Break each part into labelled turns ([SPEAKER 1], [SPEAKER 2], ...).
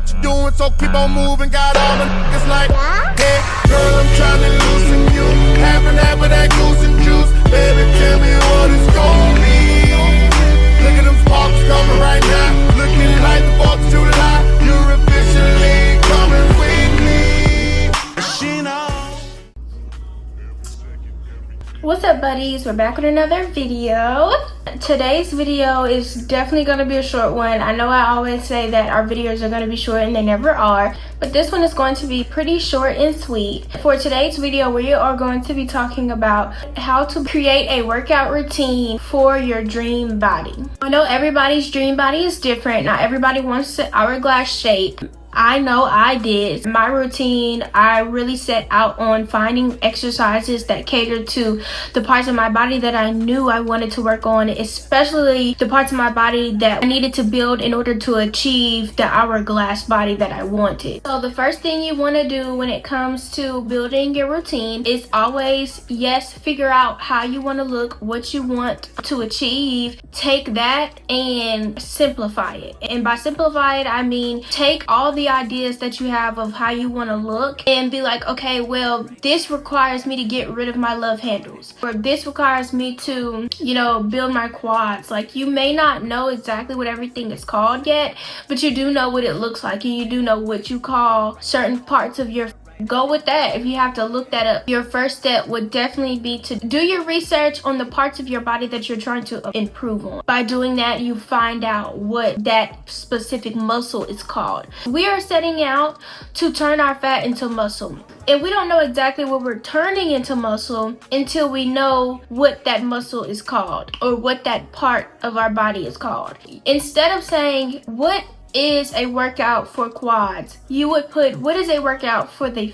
[SPEAKER 1] what you doing, so keep on moving. Got all the niggas like, hey, girl, I'm trying to loosen you. Having half of that goose and juice. Baby, tell me what it's gonna be. Look at them sparks coming right now. Looking like the 4th of July. You're officially coming with me. She knows.
[SPEAKER 2] What's up, buddies? We're back with another video. Today's video is definitely going to be a short one. I know I always say that our videos are going to be short and they never are, but this one is going to be pretty short and sweet. For today's video, we are going to be talking about how to create a workout routine for your dream body. I know everybody's dream body is different. Not everybody wants the hourglass shape. I know I did. My routine, I really set out on finding exercises that catered to the parts of my body that I knew I wanted to work on, especially the parts of my body that I needed to build in order to achieve the hourglass body that I wanted. So the first thing you want to do when it comes to building your routine is always, yes, figure out how you want to look, what you want to achieve. Take that and simplify it. And by simplify it, I mean take all the ideas that you have of how you want to look and be like, okay, well, this requires me to get rid of my love handles, or this requires me to, build my quads. Like, you may not know exactly what everything is called yet, but you do know what it looks like, and you do know what you call certain parts of your. Go with that. If you have to look that up, your first step would definitely be to do your research on the parts of your body that you're trying to improve on. By doing that, you find out what that specific muscle is called. We are setting out to turn our fat into muscle. And we don't know exactly what we're turning into muscle until we know what that muscle is called, or what that part of our body is called. Instead of saying, what is a workout for quads, you would put, what is a workout for the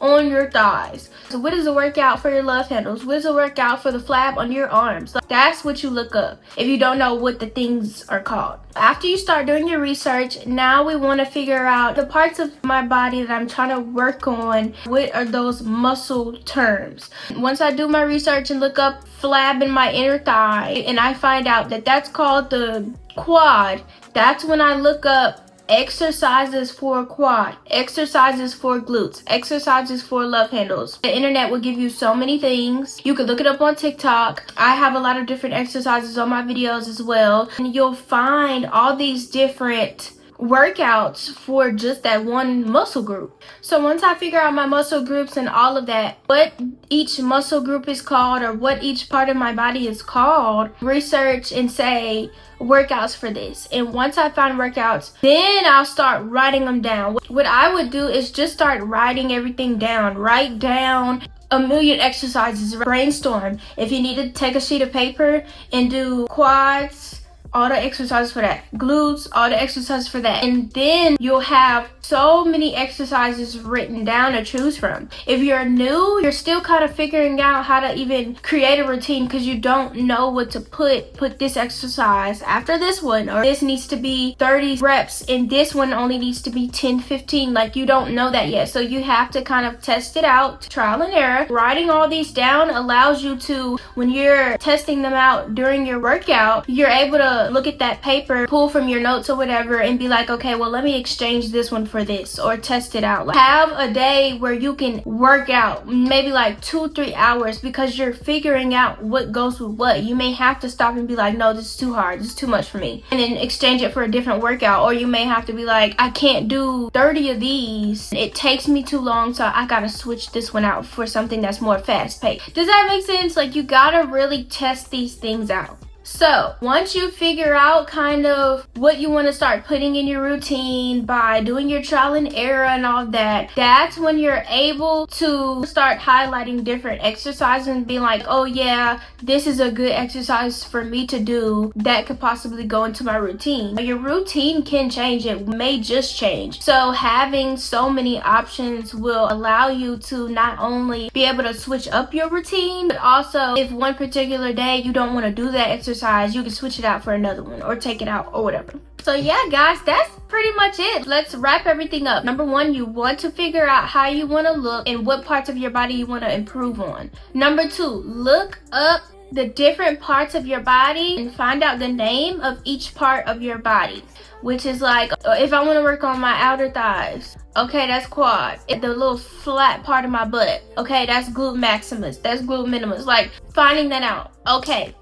[SPEAKER 2] on your thighs? So what is a workout for your love handles? What is a workout for the flab on your arms? Like, that's what you look up if you don't know what the things are called. After you start doing your research, now we want to figure out the parts of my body that I'm trying to work on. What are those muscle terms? Once I do my research and look up flab in my inner thigh, and I find out that that's called the quad, that's when I look up exercises for quad, exercises for glutes, exercises for love handles. The internet will give you so many things. You can look it up on TikTok. I have a lot of different exercises on my videos as well, and you'll find all these different workouts for just that one muscle group. So once I figure out my muscle groups and all of that, what each muscle group is called, or what each part of my body is called, research and say workouts for this. And once I find workouts, then I'll start writing them down. What I would do is just start writing everything down. Write down a million exercises. Brainstorm. If you need to take a sheet of paper and do quads, all the exercises for that, glutes, all the exercises for that, and then you'll have so many exercises written down to choose from. If you're new, you're still kind of figuring out how to even create a routine because you don't know what to put this exercise after this one, or this needs to be 30 reps and this one only needs to be 10-15. Like, you don't know that yet, so you have to kind of test it out, trial and error. Writing all these down allows you to, when you're testing them out during your workout, you're able to look at that paper, pull from your notes or whatever, and be like, okay, well, let me exchange this one for this, or test it out. Like, have a day where you can work out maybe like 2-3 hours, because you're figuring out what goes with what. You may have to stop and be like, no, this is too hard, this is too much for me, and then exchange it for a different workout. Or you may have to be like, I can't do 30 of these, it takes me too long, so I gotta switch this one out for something that's more fast paced. Does that make sense? Like, you gotta really test these things out. So once you figure out kind of what you want to start putting in your routine by doing your trial and error and all that, that's when you're able to start highlighting different exercises and be like, oh yeah, this is a good exercise for me to do that could possibly go into my routine. Your routine can change, it may just change. So having so many options will allow you to not only be able to switch up your routine, but also if one particular day you don't want to do that exercise, you can switch it out for another one, or take it out, or whatever. So yeah, guys, that's pretty much it. Let's wrap everything up. Number one, you want to figure out how you want to look and what parts of your body you want to improve on. Number two, look up the different parts of your body and find out the name of each part of your body, which is like, if I want to work on my outer thighs, okay, that's quad. The little flat part of my butt, okay, that's glute maximus, that's glute minimus. Like, finding that out. Okay,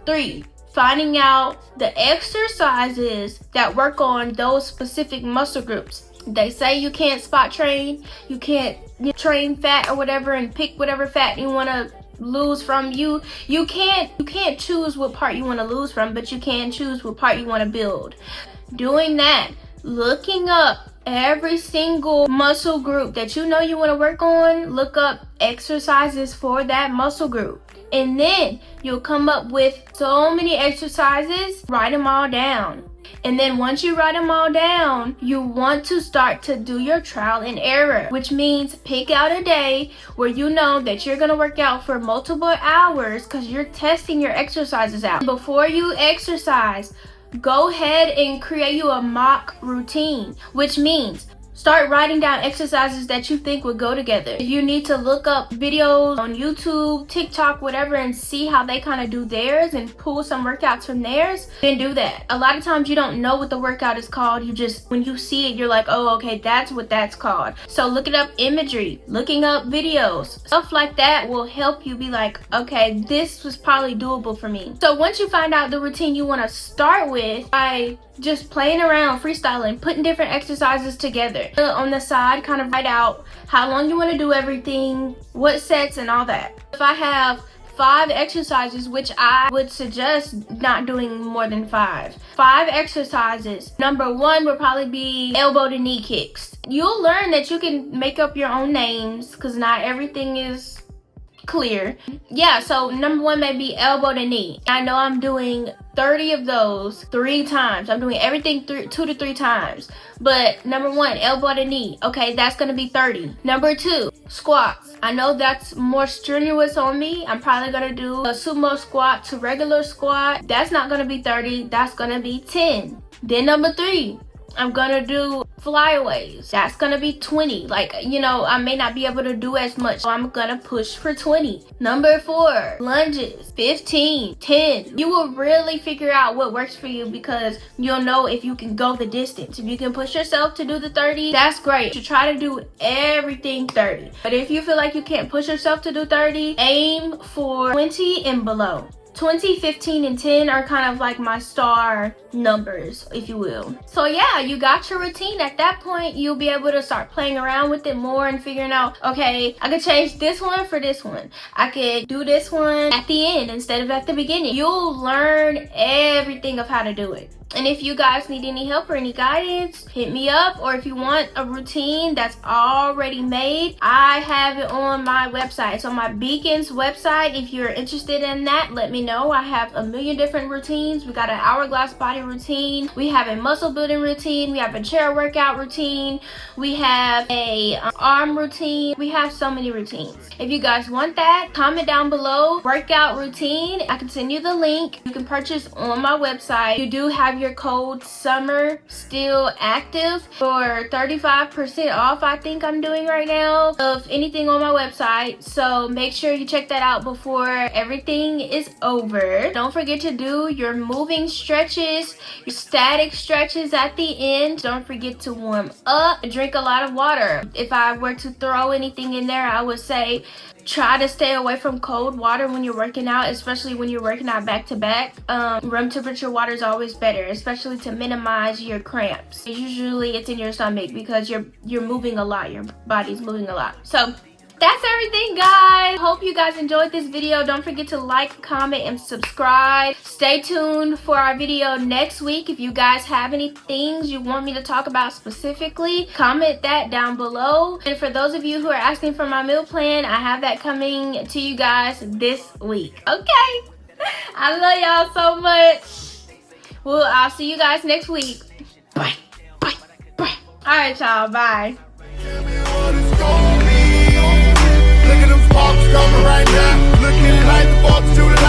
[SPEAKER 2] 3, finding out the exercises that work on those specific muscle groups. They say you can't spot train, you can't train fat or whatever and pick whatever fat you want to lose from. You can't choose what part you want to lose from, but you can choose what part you want to build. Doing that, looking up every single muscle group that you know you want to work on, look up exercises for that muscle group. And then you'll come up with so many exercises, write them all down. And then once you write them all down, you want to start to do your trial and error, which means pick out a day where you know that you're going to work out for multiple hours because you're testing your exercises out. Before you exercise, go ahead and create you a mock routine, which means start writing down exercises that you think would go together. If you need to look up videos on YouTube, TikTok, whatever, and see how they kind of do theirs and pull some workouts from theirs, then do that. A lot of times you don't know what the workout is called. You just, when you see it, you're like, oh, okay, that's what that's called. So looking up imagery, looking up videos, stuff like that will help you be like, okay, this was probably doable for me. So once you find out the routine you want to start with, by just playing around, freestyling, putting different exercises together. On the side, kind of write out how long you want to do everything, what sets, and all that. If I have 5 exercises, which I would suggest not doing more than 5 exercises. Number 1 would probably be elbow to knee kicks. You'll learn that you can make up your own names because not everything is clear. Yeah, so number 1 may be elbow to knee. I know I'm doing 30 of those 3 times. I'm doing everything 2 to 3 times. But number 1, elbow to knee. Okay, that's gonna be 30. Number 2, squats. I know that's more strenuous on me. I'm probably gonna do a sumo squat to regular squat. That's not gonna be 30, that's gonna be 10. Then number 3, I'm gonna do flyaways. That's gonna be 20. Like, you know, I may not be able to do as much, so I'm gonna push for 20. Number 4, lunges, 15, 10. You will really figure out what works for you because you'll know if you can go the distance. If you can push yourself to do the 30, that's great. You try to do everything 30. But if you feel like you can't push yourself to do 30, aim for 20 and below. 20, 15, and 10 are kind of like my star numbers, if you will. So yeah, you got your routine. At that point, you'll be able to start playing around with it more and figuring out, okay, I could change this one for this one. I could do this one at the end instead of at the beginning. You'll learn everything of how to do it. And if you guys need any help or any guidance, hit me up. Or if you want a routine that's already made, I have it on my website. It's on my Beacons website. If you're interested in that, let me know. I have a million different routines. We got an hourglass body routine. We have a muscle building routine. We have a chair workout routine. We have a arm routine. We have so many routines. If you guys want that, comment down below, workout routine. I can send you the link. You can purchase on my website. You do have your code SUMMER still active for 35% off. I think I'm doing right now of anything on my website, so make sure you check that out before everything is over. Don't forget to do your moving stretches, your static stretches at the end. Don't forget to warm up, drink a lot of water. If I were to throw anything in there, I would say try to stay away from cold water when you're working out, especially when you're working out back to back. Room temperature water is always better, especially to minimize your cramps. Usually it's in your stomach because you're moving a lot, your body's moving a lot. So that's everything, guys. Hope you guys enjoyed this video. Don't forget to like, comment, and subscribe. Stay tuned for our video next week. If you guys have any things you want me to talk about specifically, comment that down below. And for those of you who are asking for my meal plan, I have that coming to you guys this week. Okay? I love y'all so much. Well, I'll see you guys next week. Bye. Bye. Bye. All right, y'all. Bye.
[SPEAKER 1] Sparks coming right now, looking like the 4th of July.